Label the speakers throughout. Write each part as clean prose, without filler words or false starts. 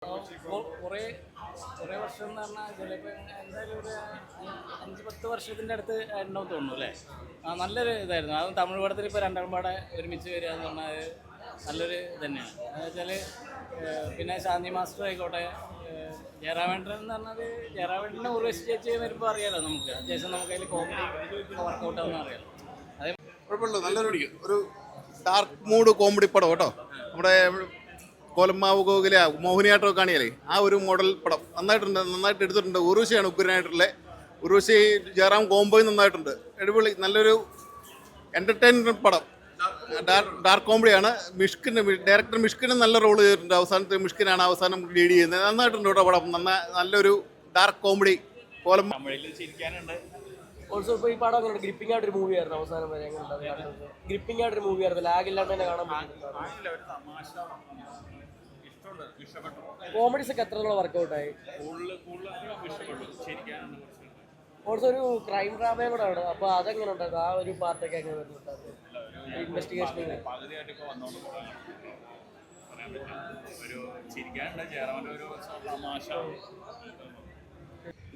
Speaker 1: കുറേ കുറേ വർഷം എന്ന് പറഞ്ഞാൽ ചിലപ്പോൾ എന്തായാലും ഒരു 5-10 വർഷത്തിൻ്റെ അടുത്ത് ഉണ്ടാവും തോന്നുന്നു അല്ലേ. നല്ലൊരു ഇതായിരുന്നു. അത് തമിഴ് പടത്തിൽ ഇപ്പോൾ രണ്ടാം പാടെ ഒരുമിച്ച് വരിക എന്ന് പറഞ്ഞാൽ നല്ലൊരു തന്നെയാണ്. എന്ന് വെച്ചാൽ പിന്നെ ശാന്തി മാസ്റ്റർ ആയിക്കോട്ടെ, ജയറാമേട്ടൻ എന്ന് പറഞ്ഞാൽ ജയറാമേട്ടനെ ഉർവശി ചേച്ചി വരുമ്പോൾ അറിയാമല്ലോ നമുക്ക്. അത്യാവശ്യം നമുക്ക് അതിൽ കോമഡി വർക്കൗട്ടാണെന്ന് അറിയാമല്ലോ. അതേ
Speaker 2: കുഴപ്പമില്ല, നല്ലൊരു ഒരു ഡാർക്ക് മൂഡ് കോമഡി പടം കേട്ടോ. നമ്മുടെ കോലമാവ് കോകില മോഹിനിയാട്ടമൊക്കെ കാണിയാലേ ആ ഒരു മോഡൽ പടം നന്നായിട്ട് എടുത്തിട്ടുണ്ട്. ഉർവശിയാണ് ഉഗ്രനായിട്ടുള്ളത്. ഉർവശി ജയറാം കോംബോയും നന്നായിട്ടുണ്ട്. അടിപൊളി നല്ലൊരു എൻ്റർടൈൻമെൻറ്റ് പടം. ഡാർക്ക് കോമഡിയാണ്. ഡയറക്ടർ മിഷ്കിന് നല്ല റോൾ ചെയ്തിട്ടുണ്ട്. അവസാനത്തെ മിഷ്കിനാണ് അവസാനം ലീഡ് ചെയ്യുന്നത്. നന്നായിട്ടുണ്ട് കേട്ടോ പടം. നല്ലൊരു ഡാർക്ക് കോമഡി.
Speaker 3: തമിഴിൽ ചിരിക്കാനുണ്ട്.
Speaker 4: ഓൾസോ ഇപ്പോൾ ഈ പടം അങ്ങനെ ഗ്രിപ്പിംഗ് ആയിട്ടൊരു മൂവി ആയിരുന്നു. അവസാനം വരെ ഗ്രിപ്പിംഗ് ആയിട്ടൊരു മൂവി ആയിരുന്നു. ലാഗ് ഇല്ലാണ്ട് തന്നെ കാണാൻ കോമഡീസ് ഒക്കെ എത്രത്തോളം വർക്കൗട്ട് ആയി. ഓൾസോ ഒരു ക്രൈം ഡ്രാമയും കൂടെ ആണ്. അപ്പോൾ അതെങ്ങനെ ഉണ്ടായിരുന്നു? ആ ഒരു പാർട്ടൊക്കെ എങ്ങനെ വരുന്നുണ്ടായിരുന്നു ഇൻവെസ്റ്റിഗേഷൻ?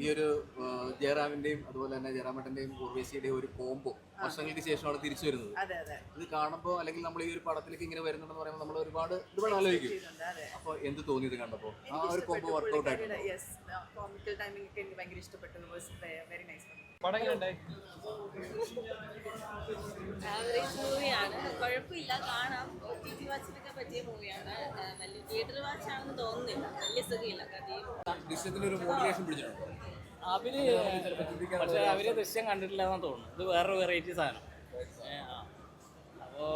Speaker 5: ഈ ഒരു ജയറാമിന്റെയും അതുപോലെ തന്നെ ജയറാമേട്ടന്റെയും ഉർവശിയുടെയും ഒരു കോംബോ വർഷങ്ങൾക്ക് ശേഷമാണ് തിരിച്ചു വരുന്നത്. ഇത് കാണുമ്പോൾ അല്ലെങ്കിൽ നമ്മൾ ഈ ഒരു പടത്തിലേക്ക് ഇങ്ങനെ വരുന്നുണ്ടെന്ന് പറയുമ്പോൾ നമ്മൾ ഒരുപാട് ആലോചിക്കും. അപ്പൊ എന്ത് തോന്നി ഇത് കണ്ടപ്പോൾ? ആ ഒരു കോംബോ വർക്ക്ഔട്ട് ആയിട്ടുണ്ട്.
Speaker 6: ആവറേജ് മൂവിയാണ്, കുഴപ്പമില്ല, കാണാം. OTT വാച്ചിനൊക്കെ പറ്റിയ മൂവിയാണ്. വലിയ തിയേറ്റർ വാച്ച് ആണെന്ന് തോന്നുന്നില്ല, വലിയ സുഖമില്ല കഥയും.
Speaker 5: ദൃശ്യത്തിനൊരു മോട്ടിവേഷൻ പിടിച്ചിട്ടുണ്ട്.
Speaker 1: പക്ഷേ അവര് ദൃശ്യം കണ്ടിട്ടില്ല എന്നാണ് തോന്നുന്നു. ഇത് വേറൊരു വെറൈറ്റി സാധനം. അപ്പോൾ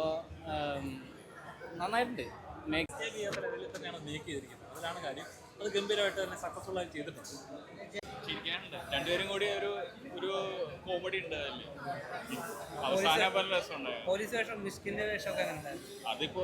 Speaker 1: നന്നായിട്ടുണ്ട്.
Speaker 3: ലെവലിൽ തന്നെയാണ് മേക്ക് ചെയ്തിരിക്കുന്നത്. അതിലാണ് കാര്യം. അത് ഗംഭീരമായിട്ട് തന്നെ സക്സസ്ഫുൾ ആയി ചെയ്തിട്ടുണ്ട്. ചിരിക്കാനുണ്ട്. രണ്ടുപേരും കൂടി ഒരു കോമഡി ഉണ്ട് അതിൽ. അവസാനം പല രസമുണ്ടായിരുന്നു.
Speaker 4: പോലീസ് വേഷം, മിഷ്കിന്റെ വേഷമൊക്കെ
Speaker 3: അതിപ്പോ